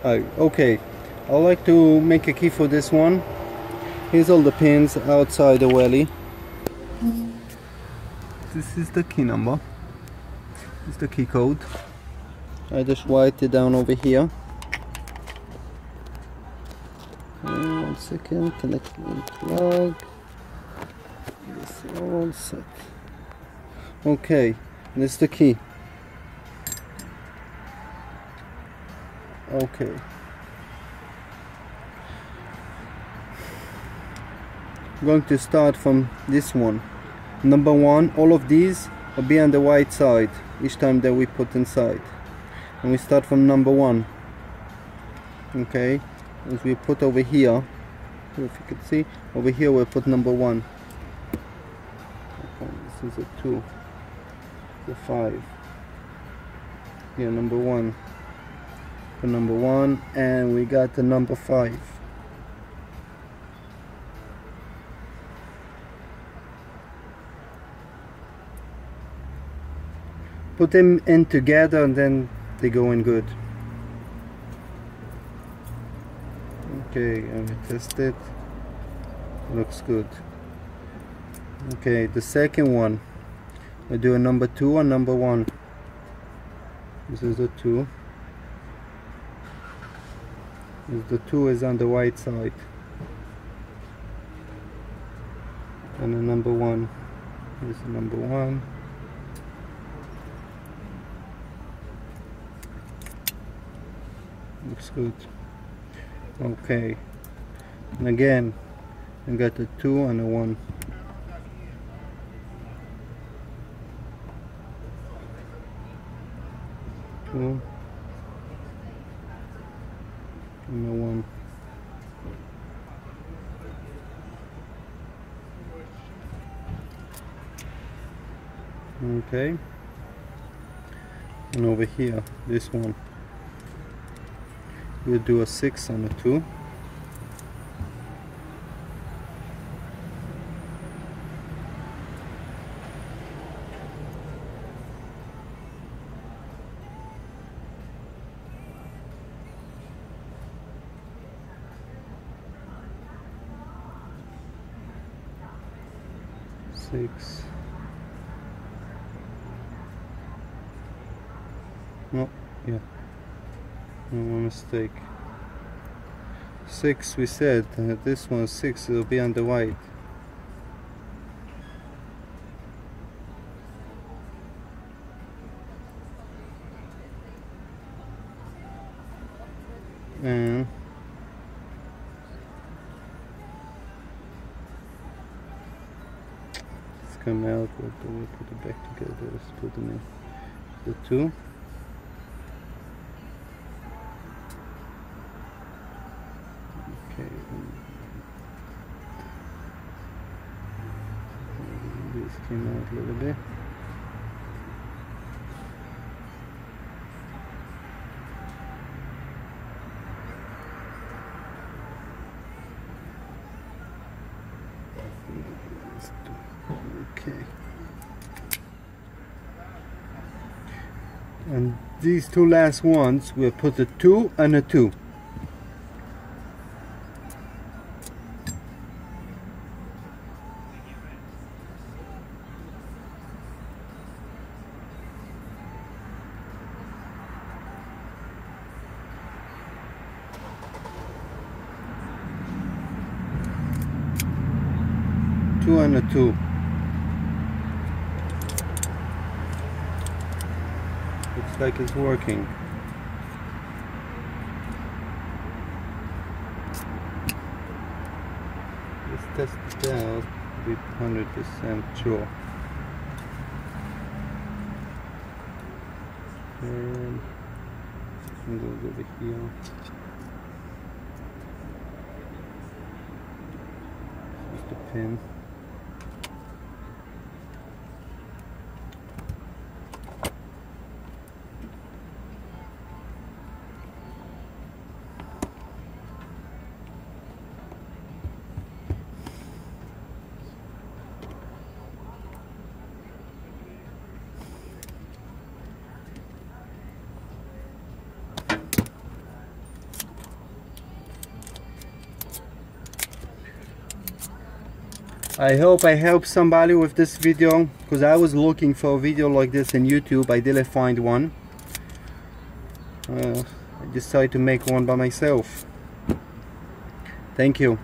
Okay, I like to make a key for this one. Here's all the pins outside the welly. This is the key number. This is the key code. I just write it down over here. 1 second, connect and plug. This is all set. Okay, this is the key. Okay. I'm going to start from this one. Number 1, all of these will be on the right side each time that we put inside. And we start from number 1. Okay, as we put over here, if you can see, over here we'll put number 1. Okay, this is a 2, the 5. Here, number 1. For number 1, and we got the number 5. Put them in together and then they go in good. Okay, and we test it. Looks good. Okay, the second one, I do a number 2 and number 1. This is the 2. The 2 is on the right side, and the number 1 is the number 1. Looks good. Okay, and again I got the 2 and a 1. Two and a 1. Okay, and over here, this one, we'll do a 6 and a 2. Six. No, yeah, no mistake. 6 we said, this one 6 will be on the right. And it's come out, we'll put it back together. Let's put them in the 2. Okay, this came out a little bit. Okay, and these 2 last ones we'll put a 2 and a 2. Two and a 2. Looks like it's working. Let's test it out to be 100% sure. And it goes over here. Just a pin. I hope I helped somebody with this video, because I was looking for a video like this in YouTube. I didn't find one. I decided to make one by myself. Thank you.